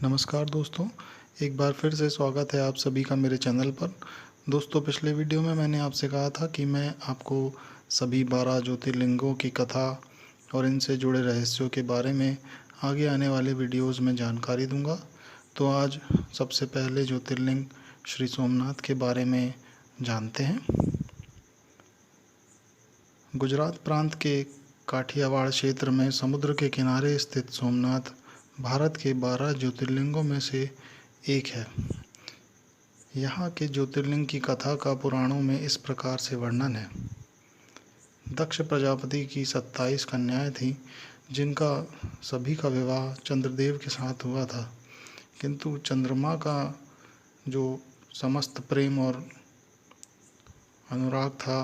नमस्कार दोस्तों, एक बार फिर से स्वागत है आप सभी का मेरे चैनल पर। दोस्तों, पिछले वीडियो में मैंने आपसे कहा था कि मैं आपको सभी 12 ज्योतिर्लिंगों की कथा और इनसे जुड़े रहस्यों के बारे में आगे आने वाले वीडियोस में जानकारी दूंगा। तो आज सबसे पहले ज्योतिर्लिंग श्री सोमनाथ के बारे में जानते हैं। गुजरात प्रांत के काठियावाड़ क्षेत्र में समुद्र के किनारे स्थित सोमनाथ भारत के 12 ज्योतिर्लिंगों में से एक है। यहाँ के ज्योतिर्लिंग की कथा का पुराणों में इस प्रकार से वर्णन है। दक्ष प्रजापति की 27 कन्याएं थीं, जिनका सभी का विवाह चंद्रदेव के साथ हुआ था, किंतु चंद्रमा का जो समस्त प्रेम और अनुराग था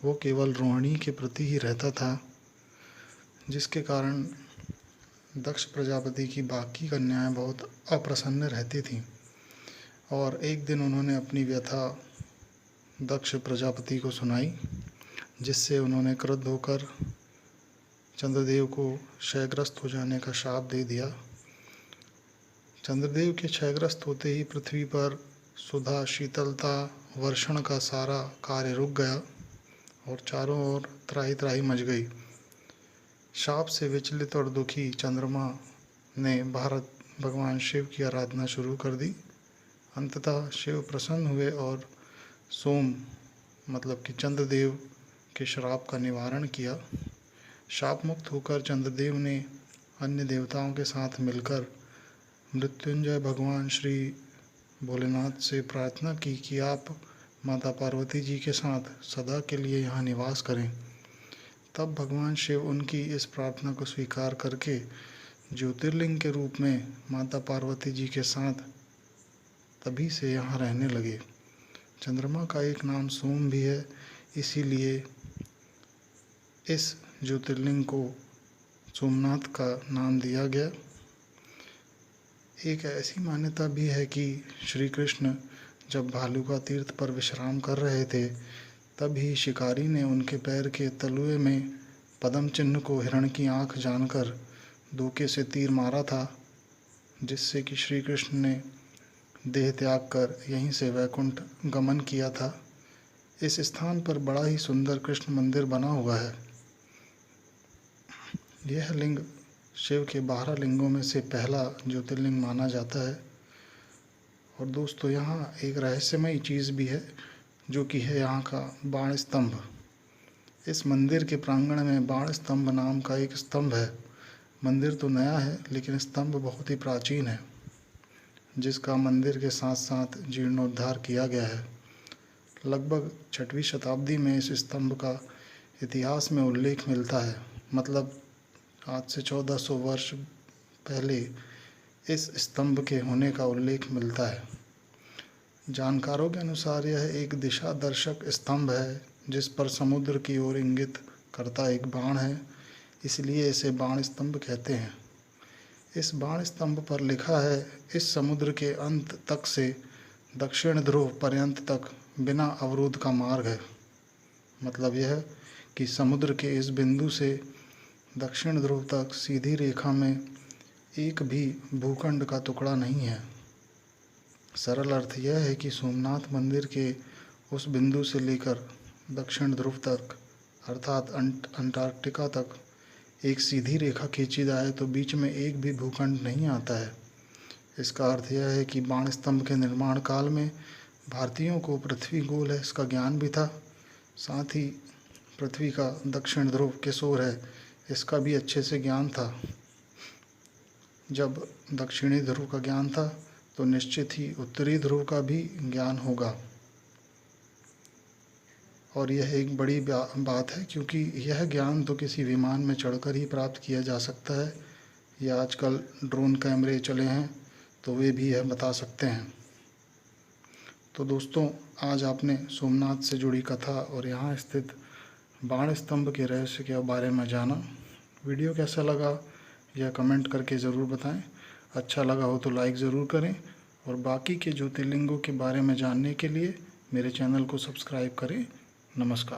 वो केवल रोहिणी के प्रति ही रहता था, जिसके कारण दक्ष प्रजापति की बाकी कन्याएं बहुत अप्रसन्न रहती थीं। और एक दिन उन्होंने अपनी व्यथा दक्ष प्रजापति को सुनाई, जिससे उन्होंने क्रुद्ध होकर चंद्रदेव को क्षयग्रस्त हो जाने का शाप दे दिया। चंद्रदेव के क्षयग्रस्त होते ही पृथ्वी पर सुधा, शीतलता, वर्षण का सारा कार्य रुक गया और चारों ओर त्राही त्राही मच गई। शाप से विचलित और दुखी चंद्रमा ने भगवान शिव की आराधना शुरू कर दी। अंततः शिव प्रसन्न हुए और सोम मतलब कि चंद्रदेव के श्राप का निवारण किया। शाप मुक्त होकर चंद्रदेव ने अन्य देवताओं के साथ मिलकर मृत्युंजय भगवान श्री भोलेनाथ से प्रार्थना की कि आप माता पार्वती जी के साथ सदा के लिए यहाँ निवास करें। तब भगवान शिव उनकी इस प्रार्थना को स्वीकार करके ज्योतिर्लिंग के रूप में माता पार्वती जी के साथ तभी से यहाँ रहने लगे। चंद्रमा का एक नाम सोम भी है, इसीलिए इस ज्योतिर्लिंग को सोमनाथ का नाम दिया गया। एक ऐसी मान्यता भी है कि श्री कृष्ण जब भालुका तीर्थ पर विश्राम कर रहे थे, तभी शिकारी ने उनके पैर के तलुए में पद्म चिन्ह को हिरण की आँख जानकर धोखे से तीर मारा था, जिससे कि श्री कृष्ण ने देह त्याग कर यहीं से वैकुंठ गमन किया था। इस स्थान पर बड़ा ही सुंदर कृष्ण मंदिर बना हुआ है। यह लिंग शिव के 12 लिंगों में से पहला ज्योतिर्लिंग माना जाता है। और दोस्तों, यहाँ एक रहस्यमयी चीज़ भी है, जो कि है यहाँ का बाण स्तंभ। इस मंदिर के प्रांगण में बाण स्तंभ नाम का एक स्तंभ है। मंदिर तो नया है, लेकिन स्तंभ बहुत ही प्राचीन है, जिसका मंदिर के साथ साथ जीर्णोद्धार किया गया है। लगभग 6वीं शताब्दी में इस स्तंभ का इतिहास में उल्लेख मिलता है। मतलब आज से 1400 वर्ष पहले इस स्तंभ के होने का उल्लेख मिलता है। जानकारों के अनुसार यह एक दिशा दर्शक स्तंभ है, जिस पर समुद्र की ओर इंगित करता एक बाण है, इसलिए इसे बाण स्तंभ कहते हैं। इस बाण स्तंभ पर लिखा है, इस समुद्र के अंत तक से दक्षिण ध्रुव पर्यंत तक बिना अवरोध का मार्ग है। मतलब यह कि समुद्र के इस बिंदु से दक्षिण ध्रुव तक सीधी रेखा में एक भी भूखंड का टुकड़ा नहीं है। सरल अर्थ यह है कि सोमनाथ मंदिर के उस बिंदु से लेकर दक्षिण ध्रुव तक अर्थात अंटार्कटिका तक एक सीधी रेखा खींची जाए तो बीच में एक भी भूखंड नहीं आता है। इसका अर्थ यह है कि बाण स्तंभ के निर्माण काल में भारतीयों को पृथ्वी गोल है इसका ज्ञान भी था, साथ ही पृथ्वी का दक्षिण ध्रुव किस ओर है इसका भी अच्छे से ज्ञान था। जब दक्षिणी ध्रुव का ज्ञान था तो निश्चित ही उत्तरी ध्रुव का भी ज्ञान होगा। और यह एक बड़ी बात है, क्योंकि यह ज्ञान तो किसी विमान में चढ़कर ही प्राप्त किया जा सकता है, या आजकल ड्रोन कैमरे चले हैं तो वे भी यह बता सकते हैं। तो दोस्तों, आज आपने सोमनाथ से जुड़ी कथा और यहाँ स्थित बाण स्तंभ के रहस्य के बारे में जाना। वीडियो कैसा लगा यह कमेंट करके ज़रूर बताएं। अच्छा लगा हो तो लाइक ज़रूर करें और बाकी के ज्योतिर्लिंगों के बारे में जानने के लिए मेरे चैनल को सब्सक्राइब करें। नमस्कार।